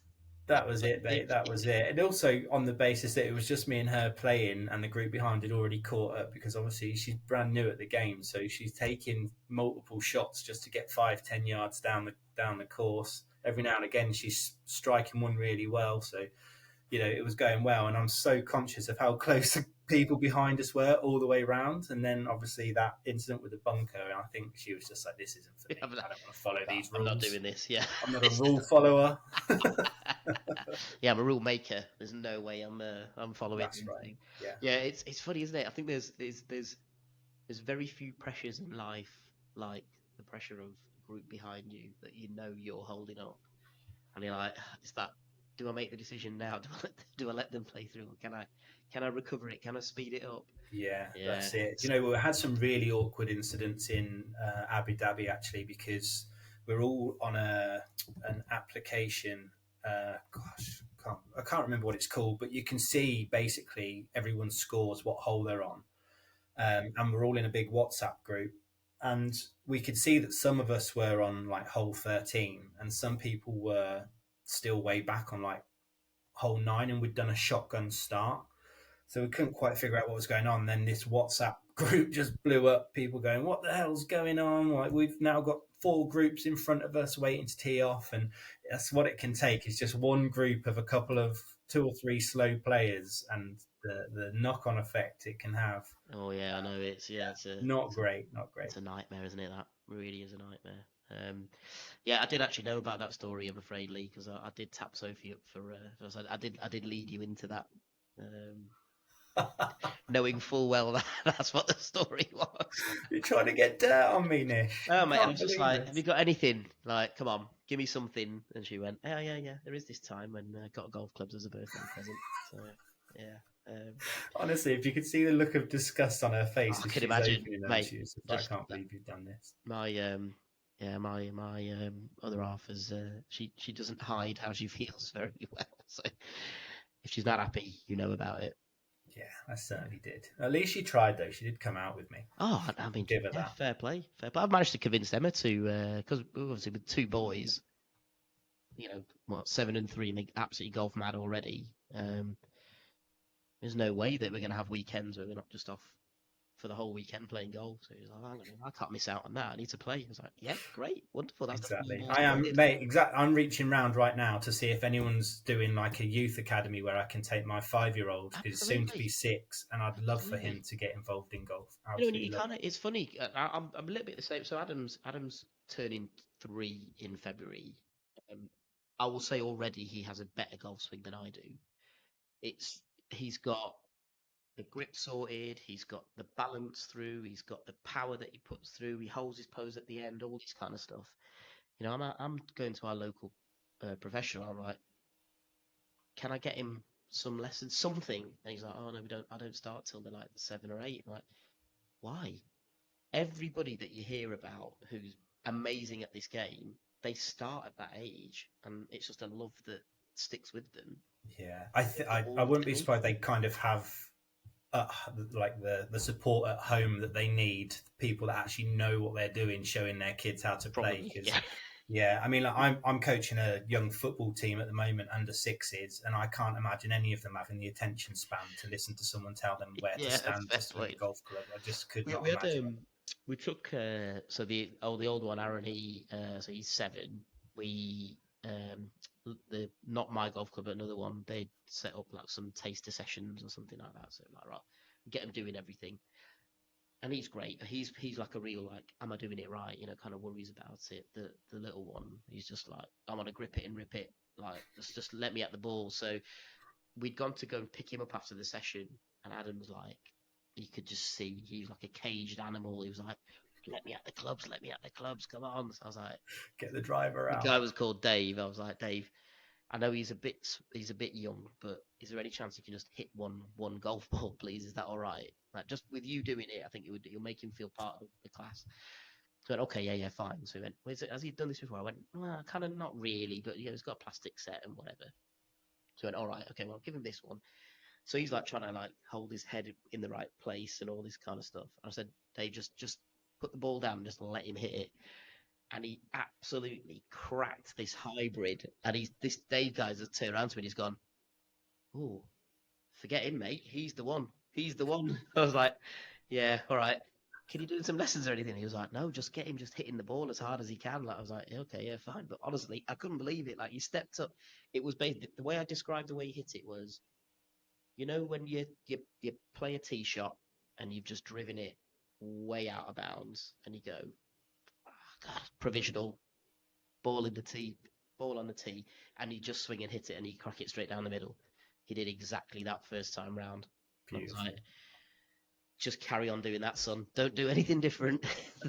That was it, mate. That was it. And also on the basis that it was just me and her playing, and the group behind had already caught up, because obviously she's brand new at the game, so she's taking multiple shots just to get 5-10 yards down the course. Every now and again, she's striking one really well. So, it was going well, and I'm so conscious of how close the people behind us were all the way around. And then obviously that incident with the bunker, and I think she was just like, "This isn't for me. I don't want to follow these rules. I'm not doing this. Yeah, I'm not a rule follower." Yeah, I'm a rule maker. There's no way I'm following. That's right. Yeah. It's funny, isn't it? I think there's very few pressures in life like the pressure of a group behind you that you're holding up, and you're like, is that? Do I make the decision now? Do I let them play through? Or can I recover it? Can I speed it up? Yeah, that's it. We had some really awkward incidents in Abu Dhabi, actually, because we're all on an application. I can't remember what it's called, but you can see basically everyone scores what hole they're on, and we're all in a big WhatsApp group. And we could see that some of us were on like hole 13, and some people were still way back on like hole 9, and we'd done a shotgun start, so we couldn't quite figure out what was going on. Then this WhatsApp group just blew up, people going, "What the hell's going on? Like, we've now got 4 groups in front of us waiting to tee off." And that's what it can take, is just one group of a couple of 2 or 3 slow players, and the knock-on effect it can have. Oh yeah, I know. It's not great. It's a nightmare, isn't it? That really is a nightmare. I did actually know about that story, I'm afraid, Lee, because I did tap Sophie up for. I did lead you into that. knowing full well that that's what the story was. You're trying to get dirt on me, Nish. Oh I mate, I can't was just believe like, "Have you this. got anything? Like, come on, give me something." And she went, "Yeah, yeah, yeah. There is this time when I got golf clubs as a birthday present." So yeah, Honestly, if you could see the look of disgust on her face I as can she's imagine, opening them, mate. she was just like, I Just can't believe you've done this. my yeah, my other half is she doesn't hide how she feels very well. So if she's not happy, you know about it. Yeah, I certainly did. At least she tried, though. She did come out with me. Oh, I mean, Give her yeah, that. fair play, fair play. I've managed to convince Emma to because obviously with two boys, what 7 and 3, and they absolutely golf mad already. There's no way that we're going to have weekends where we're not just off for the whole weekend playing golf. So he's like, hang on, I can't miss out on that. I need to play. I was like, yeah, great, wonderful. That's the Exactly. ball's I am, wanted. mate. Exactly. I'm reaching round right now to see if anyone's doing like a youth academy where I can take my 5-year-old because he's soon to be Absolutely, 6, and I'd love for him absolutely. to get involved in golf. And Absolutely you love kind of, it's funny. I'm a little bit the same. So Adam's turning 3 in February. Um, I will say already he has a better golf swing than I do. It's he's got the grip sorted, he's got the balance through, he's got the power that he puts through, he holds his pose at the end, all this kind of stuff. I'm going to our local professional. I'm like, can I get him some lessons, something? And he's like, oh no, we don't. I don't start till they're like 7 or 8. I'm like, why? Everybody that you hear about who's amazing at this game, they start at that age, and it's just a love that sticks with them. it. Yeah, I All the wouldn't be time. surprised they kind of have uh, like the support at home that they need. People that actually know what they're doing, showing their kids how to play. Probably, Because yeah. yeah, I mean, like, I'm coaching a young football team at the moment, under sixes, and I can't imagine any of them having the attention span to listen to someone tell them where to Yeah, stand fair to swing a point. golf club. I just could We, not we had imagine it. we took so the older one, Aaron, so he's 7. We the not my golf club, but another one, they set up like some taster sessions or something like that. So like, right, get him doing everything, and he's great. He's like a real, like, am I doing it right? Kind of worries about it. The little one, he's just like, I want to grip it and rip it, like just let me at the ball. So we'd gone to go and pick him up after the session, and Adam was like, you could just see he was like a caged animal. He was like, let me at the clubs, let me at the clubs, come on. So I was like, Get the driver the out. guy was called Dave. I was like, Dave, I know he's a bit young, but is there any chance you can just hit one golf ball, please? Is that all right? Like, just with you doing it, I think you'll make him feel part of the class. So I went, okay, yeah, yeah, fine. So he went, well, has he done this before? I went, well, kind of not really, but he's got a plastic set and whatever. So I went, all right, okay, well, I'll give him this one. So he's like trying to like hold his head in the right place and all this kind of stuff. And I said, Dave, just put the ball down and just let him hit it. And he absolutely cracked this hybrid. And this Dave guy's just turned around to me and he's gone, oh, forget him, mate. He's the one. He's the one. I was like, yeah, all right. Can you do some lessons or anything? He was like, no, just get him just hitting the ball as hard as he can. Like, I was like, yeah, okay, yeah, fine. But honestly, I couldn't believe it. Like, he stepped up. It was basically the way I described the way he hit it was, when you play a tee shot and you've just driven it way out of bounds, and you go, oh, God, provisional ball in the tee, ball on the tee, and you just swing and hit it, and you crack it straight down the middle. He did exactly that first time round. And I was like, Beautiful. just carry on doing that, son. Don't do anything different.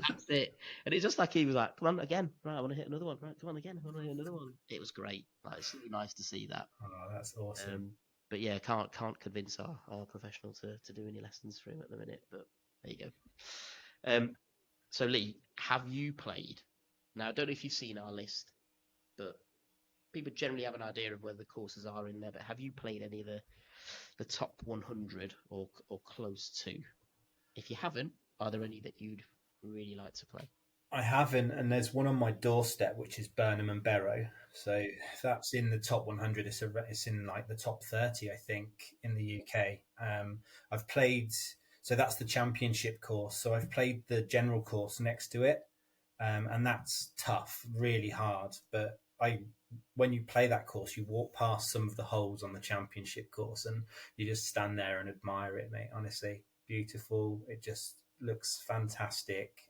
That's it. And it's just like he was like, come on again. Right, I want to hit another one. Right, come on again. I want to hit another one. It was great. Like, it's really nice to see that. Oh, that's awesome. But yeah, can't convince our professional to do any lessons for him at the minute. But there you go. So Lee, have you played? Now I don't know if you've seen our list, but people generally have an idea of where the courses are in there. But have you played any of the top 100 or close to? If you haven't, are there any that you'd really like to play? I haven't, and there's one on my doorstep, which is Burnham and Barrow. So that's in the top 100. It's in like the top 30, I think, in the UK. I've played, so that's the championship course. So I've played the general course next to it, and that's tough, really hard. But when you play that course, you walk past some of the holes on the championship course, and you just stand there and admire it, mate. Honestly, beautiful. It just looks fantastic.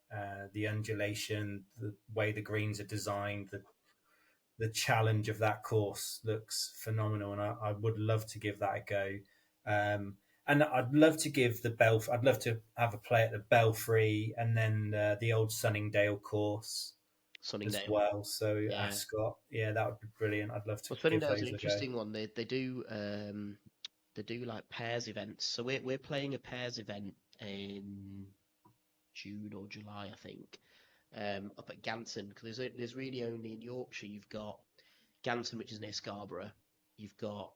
The undulation, the way the greens are designed, the challenge of that course looks phenomenal, and I would love to give that a go. And I'd love to give I'd love to have a play at the Belfry and then the old Sunningdale course as Sunningdale. well. So Yeah. Ascot, yeah, that would be brilliant. I'd love to Well, give Sunningdale's an those a go. interesting one. They do like pairs events. So we're playing a pairs event in June or July, I think, up at Ganton, because there's really only in Yorkshire you've got Ganton, which is near Scarborough. You've got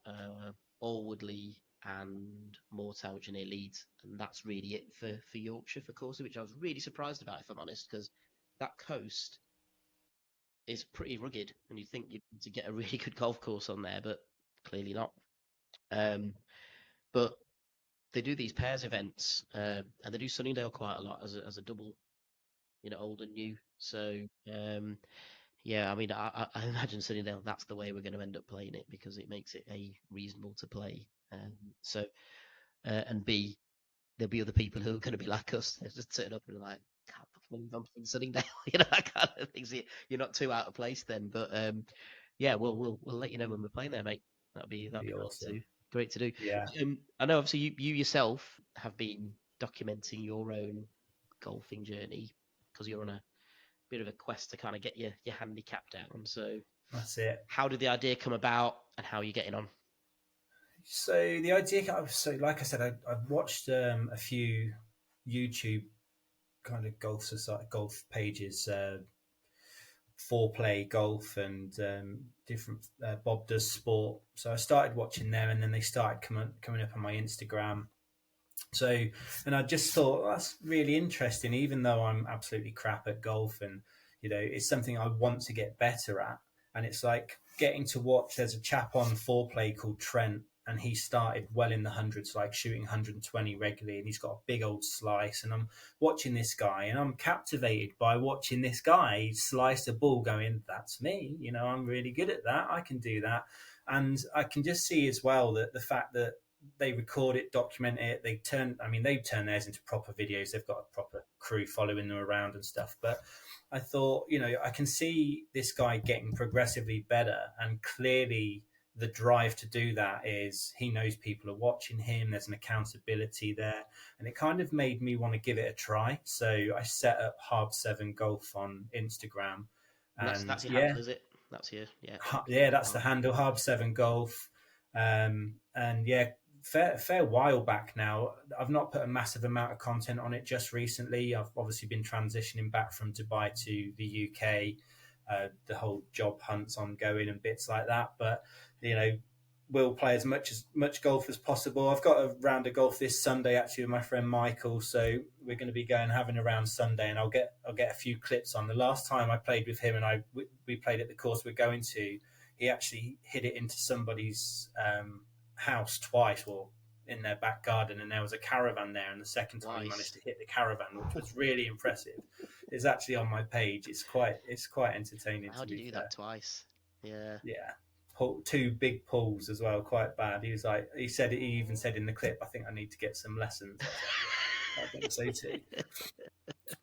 Alwoodley and Moortown, which are near Leeds, and that's really it for Yorkshire for courses, which I was really surprised about, if I'm honest, because that coast is pretty rugged, and you'd think you'd need to get a really good golf course on there, but clearly not. Um, but they do these pairs events, and they do Sunningdale quite a lot as a double, old and new. So yeah, I mean, I imagine Sunningdale, that's the way we're going to end up playing it because it makes it A, reasonable to play. So and B, there'll be other people who are going to be like us. They just turn up and like, can't believe I'm playing Sunningdale, that kind of thing. So you're not too out of place then. But yeah, we'll let you know when we're playing there, mate. That'd be Be great awesome. too. Great to do. Yeah. I know obviously you yourself have been documenting your own golfing journey because you're on a bit of a quest to kind of get your handicap down. So That's it. how did the idea come about and how are you getting on? So the idea, so like I said, I've watched a few YouTube kind of golf pages, Foreplay Golf and different Bob Does Sport. So I started watching them, and then they started coming up on my Instagram. So, and I just thought, well, that's really interesting, even though I'm absolutely crap at golf, and it's something I want to get better at. And it's like getting to watch. There's a chap on Foreplay called Trent, and he started well in the hundreds, like shooting 120 regularly, and he's got a big old slice. And I'm watching this guy, and I'm captivated by watching this guy slice a ball, going, "That's me. I'm really good at that. I can do that." And I can just see as well that the fact that they record it, document it. They've turned theirs into proper videos. They've got a proper crew following them around and stuff. But I thought, I can see this guy getting progressively better, and clearly the drive to do that is he knows people are watching him. There's an accountability there, and it kind of made me want to give it a try. So I set up Harb7 Golf on Instagram, And and that's your yeah, handle, is it? That's your yeah. yeah, that's the handle, Harb7 Golf. And yeah, fair while back now. I've not put a massive amount of content on it just recently. I've obviously been transitioning back from Dubai to the UK. The whole job hunt's ongoing and bits like that. But we'll play as much golf as possible. I've got a round of golf this Sunday actually with my friend Michael, so we're going to be going having a round Sunday, and I'll get a few clips on. The last time I played with him and we played at the course we're going to, he actually hit it into somebody's house twice, or in their back garden, and there was a caravan there, and the second time he managed to hit the caravan, which was really impressive. It's actually on my page. It's quite entertaining. How To do you be do fair, that twice? Yeah. yeah. Two big pulls as well, quite bad. He was like, he even said in the clip, I think I need to get some lessons. I was like, yeah, I think so too.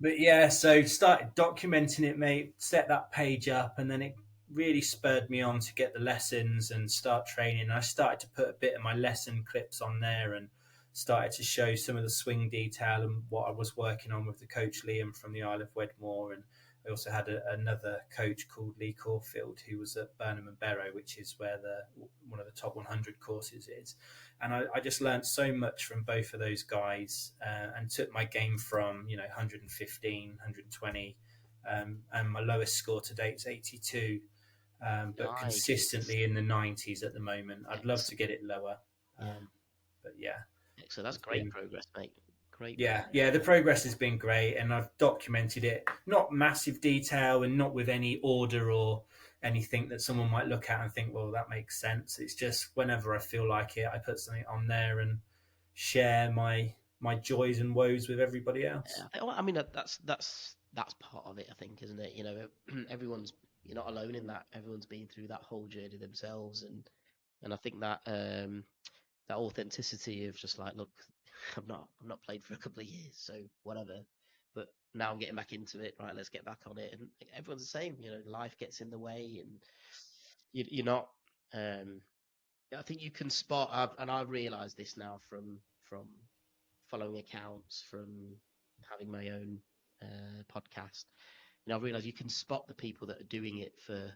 But yeah, so started documenting it, mate, set that page up, and then it really spurred me on to get the lessons and start training. I started to put a bit of my lesson clips on there and started to show some of the swing detail and what I was working on with the coach Liam from the Isle of Wedmore. And I also had another coach called Lee Caulfield, who was at Burnham and Barrow, which is where one of the top 100 courses is. And I just learned so much from both of those guys, and took my game from 115, 120, and my lowest score to date is 82. But Nice. consistently in the 90s at the moment. I'd love to Excellent. get it lower, Yeah. but yeah, So that's it's great been progress, mate. Great yeah, progress. yeah. The progress has been great, and I've documented it, not massive detail and not with any order or anything that someone might look at and think, well, that makes sense. It's just whenever I feel like it, I put something on there and share my joys and woes with everybody else. Yeah, I mean that's part of it, I think, isn't it? Everyone's you're not alone in that. Everyone's been through that whole journey themselves, and I think that that authenticity of just like, look, I'm not played for a couple of years, so whatever. But now I'm getting back into it. Right, let's get back on it. And everyone's the same. Life gets in the way, and you're not. I think you can spot, and I've realised this now from from following accounts, from having my own podcast. I've realised you can spot the people that are doing it for,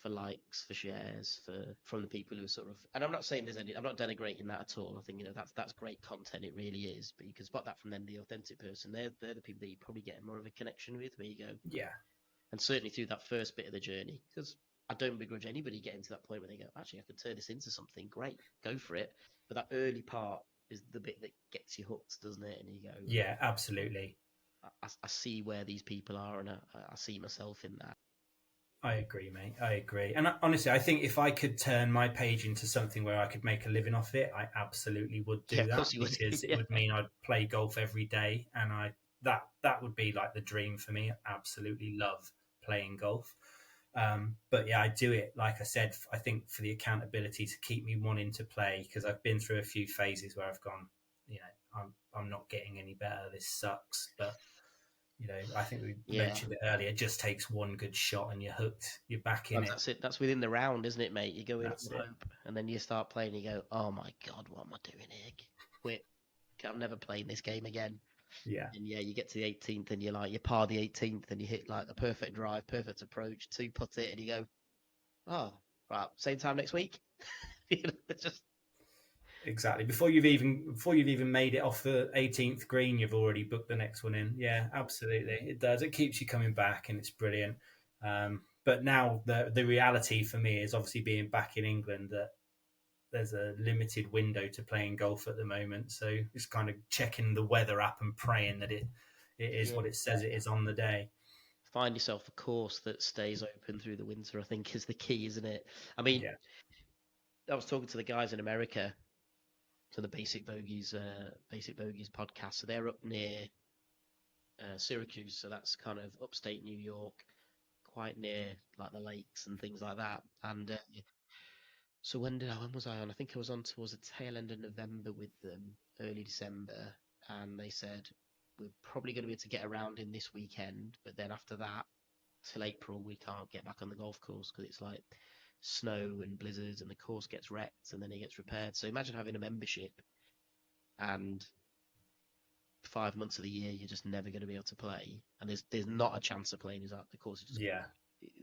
for likes, for shares, from the people who are sort of. And I'm not saying I'm not denigrating that at all. I think that's great content. It really is. But you can spot that from then the authentic person. They're the people that you probably get more of a connection with. Where you go, Yeah. And certainly through that first bit of the journey, because I don't begrudge anybody getting to that point where they go, actually, I could turn this into something great. Go for it. But that early part is the bit that gets you hooked, doesn't it? And you go, Yeah, absolutely. I see where these people are, and I see myself in that. I agree, mate. I agree. And honestly, I think if I could turn my page into something where I could make a living off it, I absolutely would do that, because it would mean I'd play golf every day, and that would be like the dream for me. I absolutely love playing golf. But yeah, I do it, like I said, I think for the accountability to keep me wanting to play, because I've been through a few phases where I've gone, I'm not getting any better. This sucks. But I think we mentioned it earlier. It just takes one good shot and you're hooked. You're back in it. That's it. That's within the round, isn't it, mate? You go in with hope, and then you start playing. And you go, oh my god, what am I doing here? Quit. I'm never playing this game again. Yeah. And you get to the 18th, and you par the 18th, and you hit like the perfect drive, perfect approach, 2-putt it, and you go, oh, right, same time next week. It's just. Exactly. Before you've even made it off the 18th green, you've already booked the next one in. Yeah, absolutely. It does. It keeps you coming back, and it's brilliant. But now the reality for me is obviously being back in England, that there's a limited window to playing golf at the moment. So it's kind of checking the weather app and praying that it is what it says it is on the day. Find yourself a course that stays open through the winter, I think, is the key, isn't it? I mean, I was talking to the guys in America, to the Basic Bogies podcast. So they're up near Syracuse, so that's kind of upstate New York, quite near like the lakes and things like that. And so when was I on? I think I was on towards the tail end of November with them, early December, and they said we're probably going to be able to get around in this weekend, but then after that, till April, we can't get back on the golf course because it's like snow and blizzards, and the course gets wrecked and then it gets repaired. So imagine having a membership, and 5 months of the year you're just never going to be able to play, and there's not a chance of playing. Is that the course is just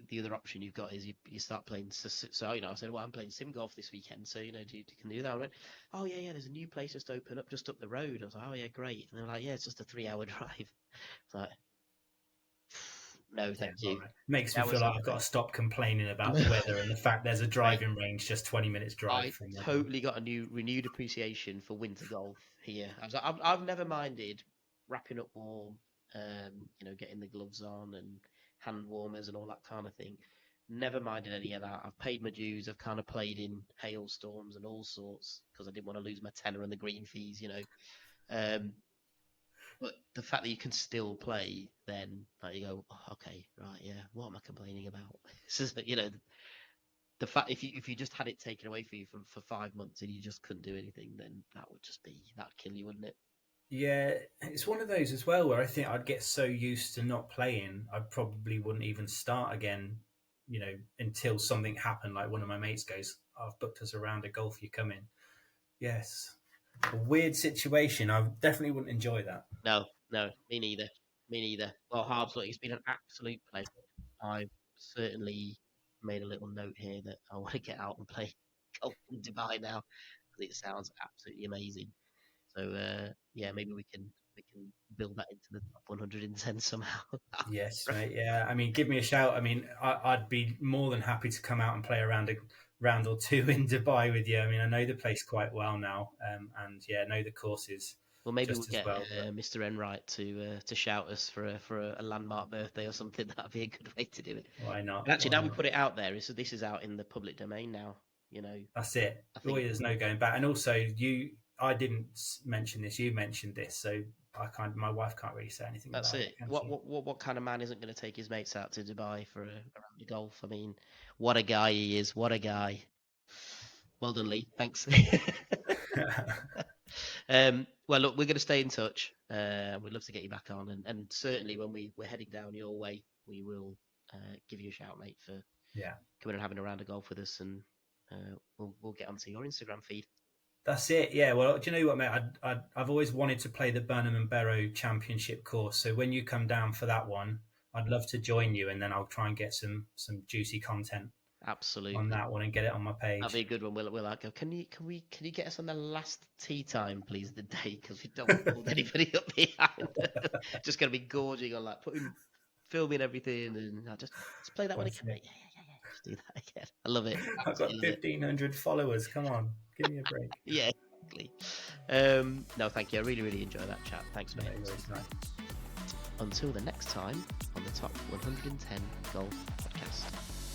the other option you've got is you start playing. So I said, well, I'm playing sim golf this weekend, so you can do that. I went, oh yeah, there's a new place just opened up just up the road. I was like, oh yeah, great. And they're like, yeah, it's just a 3-hour drive. It's like, no, thank you. Right. Makes me feel like I've got to stop complaining about the weather and the fact there's a driving range just 20 minutes drive from there. I totally got a renewed appreciation for winter golf here. I've never minded wrapping up warm, getting the gloves on and hand warmers and all that kind of thing. Never minded any of that. I've paid my dues. I've kind of played in hailstorms and all sorts because I didn't want to lose my tenner and the green fees, But the fact that you can still play, then like you go, oh, okay, right, yeah. What am I complaining about? It's just that, the fact if you just had it taken away from you for 5 months and you just couldn't do anything, then that'd kill you, wouldn't it? Yeah, it's one of those as well where I think I'd get so used to not playing, I probably wouldn't even start again, until something happened. Like one of my mates goes, I've booked us a round of golf, you come in. Yes. A weird situation. I definitely wouldn't enjoy that. No, me neither. Well, Harbs, look, it's been an absolute pleasure. I've certainly made a little note here that I want to get out and play golf in Dubai now because it sounds absolutely amazing. So maybe we can build that into the top 110 somehow. Yes, mate. Yeah, I mean, give me a shout. I mean, I'd be more than happy to come out and play around a round or two in Dubai with you. I mean, I know the place quite well now, and know the courses. Well, maybe we'll get Mr. Enright to shout us for a landmark birthday or something. That'd be a good way to do it. Why not? And actually, we put it out there. This is out in the public domain now. That's it. There's no going back. And also, I didn't mention this. You mentioned this, so my wife can't really say anything. That's about it. What kind of man isn't going to take his mates out to Dubai for a round of golf? I mean, what a guy he is! What a guy! Well done, Lee. Thanks. Well, look, we're going to stay in touch. We'd love to get you back on, and certainly when we're heading down your way, we will give you a shout, mate, for coming and having a round of golf with us, and we'll get onto your Instagram feed. That's it. Yeah. Well, do you know what, mate? I've always wanted to play the Burnham and Barrow Championship course. So when you come down for that one, I'd love to join you, and then I'll try and get some juicy content Absolutely. on that one and get it on my page. That'd be a good one. We'll go. Can you get us on the last tea time, please, of the day? Because we don't hold anybody up behind. Just gonna be gorging on that, filming everything, and just play that one again. Yeah. Just do that again. I love it. I've got 1,500 followers. Come on, give me a break. Yeah, exactly. No, thank you. I really, really enjoyed that chat. Thanks, mate. Nice. Until the next time on the Top 110 Golf Podcast.